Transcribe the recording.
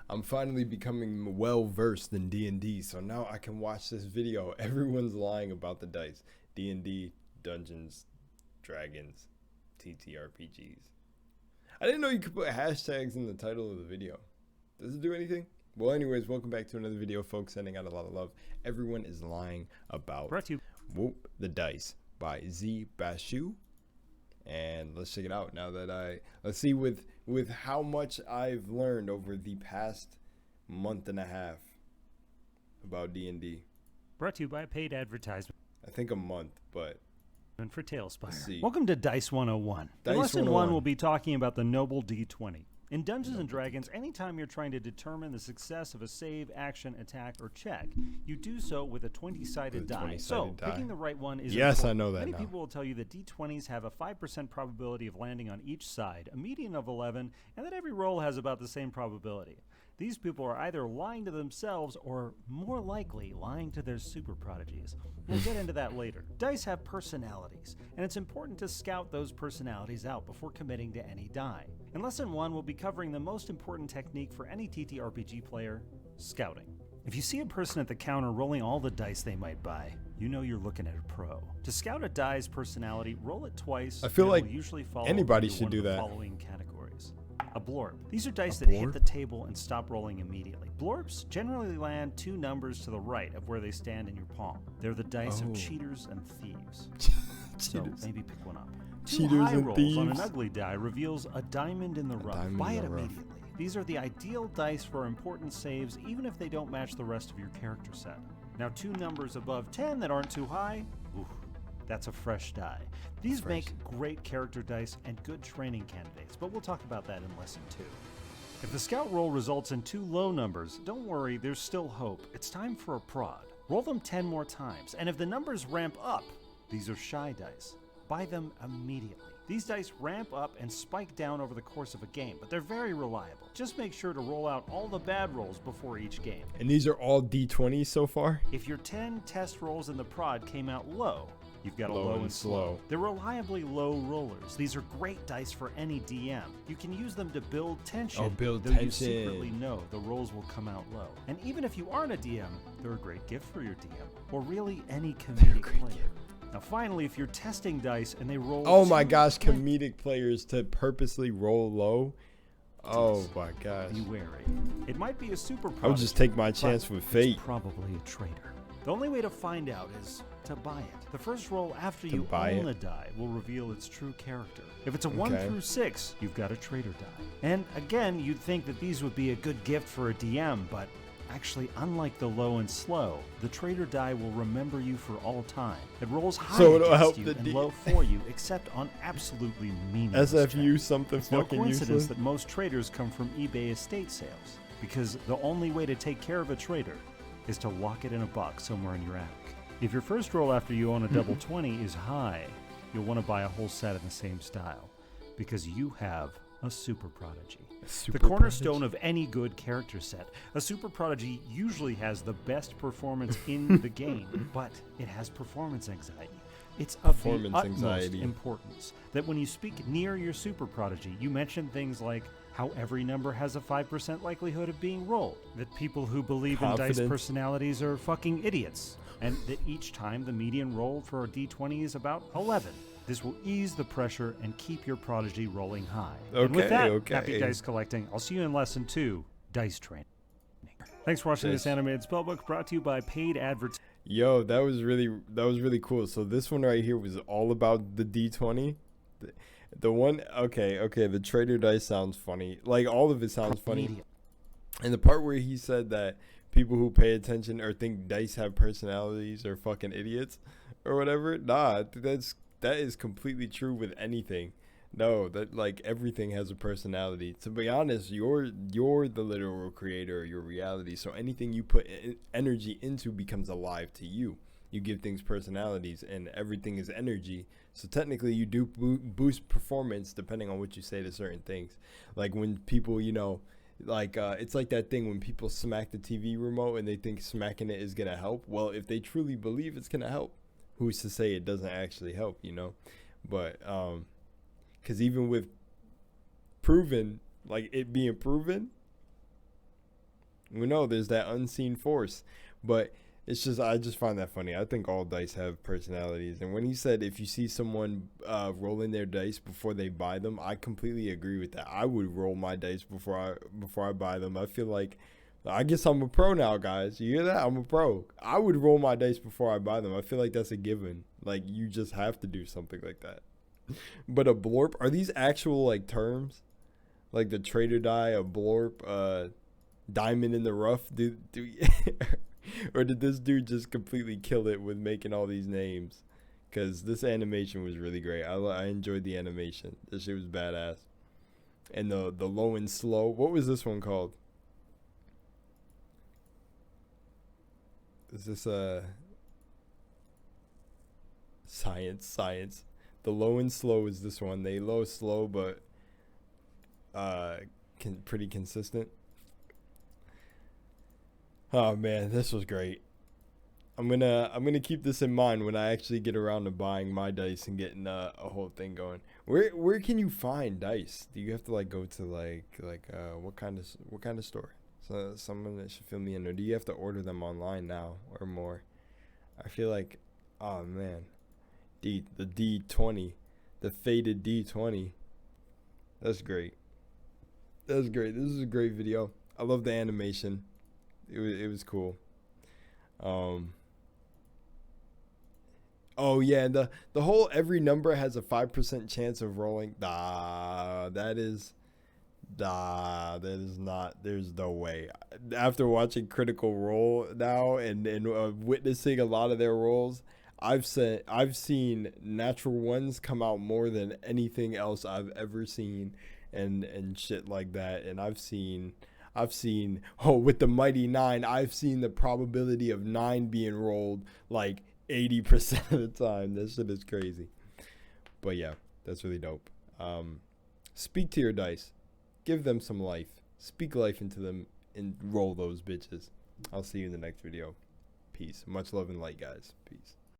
I'm finally becoming well versed in D&D, so now I can watch this video. Everyone's lying about the dice. D&D, Dungeons, Dragons, TTRPGs. I didn't know you could put hashtags in the title of the video. Does it do anything? Well, anyways, welcome back to another video, folks. Sending out a lot of love. Everyone is lying about Whoop the Dice by Z Bashu. And let's check it out now that let's see with how much I've learned over the past month and a half about D&D. Brought to you by a paid advertisement. I think a month, but for Tailspire. Welcome to Dice 101. In Lesson 1, we'll be talking about the Noble D20. In Dungeons & Dragons, anytime you're trying to determine the success of a save, action, attack, or check, you do so with a 20-sided die. Picking the right one is important. I know that Many now. people will tell you that D20s have a 5% probability of landing on each side, a median of 11, and that every roll has about the same probability. These people are either lying to themselves or, more likely, lying to their super prodigies. We'll get into that later. Dice have personalities, and it's important to scout those personalities out before committing to any die. In Lesson 1, we'll be covering the most important technique for any TTRPG player, scouting. If you see a person at the counter rolling all the dice they might buy, you know you're looking at a pro. To scout a die's personality, roll it twice. I feel like usually follow anybody should do that. Following categories. A blorb. These are dice that hit the table and stop rolling immediately. Blorbs generally land 2 numbers to the right of where they stand in your palm. They're the dice of cheaters and thieves. So maybe pick one up. 2 Cheaters high and rolls thieves. On an ugly die reveals a diamond in the rough. Buy it immediately. These are the ideal dice for important saves, even if they don't match the rest of your character set. Now 2 numbers above 10 that aren't too high, that's a fresh die. These make great character dice and good training candidates, but we'll talk about that in Lesson 2. If the scout roll results in 2 low numbers, don't worry, there's still hope. It's time for a prod. Roll them 10 more times, and if the numbers ramp up, these are shy dice. Buy them immediately. These dice ramp up and spike down over the course of a game, but they're very reliable. Just make sure to roll out all the bad rolls before each game. And these are all D20s so far? If your 10 test rolls in the prod came out low, you've got a low and slow. They're reliably low rollers. These are great dice for any DM. You can use them to build tension, though you secretly know the rolls will come out low. And even if you aren't a DM, they're a great gift for your DM, or really any comedic player. Now finally, if you're testing dice and they roll comedic players to purposely roll low. Oh my gosh. Be wary. It might be a super prodigy, I would just take my chance with fate. It's probably a traitor. The only way to find out is to buy it. The first roll after you own a die will reveal its true character. If it's a 1 through 6, you've got a traitor die. And again, you'd think that these would be a good gift for a DM, but actually, unlike the low and slow, the traitor die will remember you for all time. It rolls high against you and low for you, except on absolutely meaningless SFU something it's fucking no coincidence useless. That most traitors come from eBay estate sales, because the only way to take care of a traitor is to lock it in a box somewhere in your attic. If your first roll after you own a double 20 is high, you'll want to buy a whole set in the same style, because you have a super prodigy. The cornerstone of any good character set. A super prodigy usually has the best performance in the game, but it has performance anxiety. It's of the utmost importance that when you speak near your super prodigy, you mention things like how every number has a 5% likelihood of being rolled, that people who believe in dice personalities are fucking idiots, and that each time the median roll for a D20 is about 11. This will ease the pressure and keep your prodigy rolling high. And with that, happy dice collecting. I'll see you in Lesson 2, Dice Training. Thanks for watching this animated spellbook brought to you by paid advertising. Yo, that was really cool. So this one right here was all about the D20. The one, the traitor dice sounds funny. Like, all of it sounds funny. And the part where he said that people who pay attention or think dice have personalities are fucking idiots or whatever. Nah, that is completely true with anything. No, that like everything has a personality. To be honest, you're the literal creator of your reality. So anything you put energy into becomes alive to you. You give things personalities, and everything is energy. So technically, you do boost performance depending on what you say to certain things. Like when people, it's like that thing when people smack the TV remote and they think smacking it is gonna help. Well, if they truly believe it's gonna help, who's to say it doesn't actually help, But because even with proven, like it being proven, We know there's that unseen force, but it's just, I just find that funny. I think all dice have personalities, and when he said if you see someone rolling their dice before they buy them, I completely agree with that. I would roll my dice before I buy them. I feel like, I guess I'm a pro now, guys. You hear that? I'm a pro. I would roll my dice before I buy them. I feel like that's a given. Like, you just have to do something like that. But a blorp, are these actual like terms? Like the trader die, a blorp, diamond in the rough, or did this dude just completely kill it with making all these names? Because this animation was really great. I enjoyed the animation. This shit was badass. And the low and slow. What was this one called? Is this science? The low and slow is this one. They low slow, but pretty consistent. Oh man, this was great. I'm gonna keep this in mind when I actually get around to buying my dice and getting a whole thing going. Where can you find dice? Do you have to like go to what kind of store? So someone that should fill me in, or do you have to order them online now or more? I feel like, oh man, the D20, the faded D20. That's great. That's great. This is a great video. I love the animation. It was cool. Oh yeah, the whole every number has a 5% chance of rolling. That is not. There's no way. After watching Critical Role now and witnessing a lot of their rolls, I've seen natural ones come out more than anything else I've ever seen, and shit like that. And I've seen with the mighty 9, I've seen the probability of 9 being rolled like 80% of the time. That shit is crazy. But yeah, that's really dope. Speak to your dice. Give them some life. Speak life into them and roll those bitches. I'll see you in the next video. Peace. Much love and light, guys. Peace.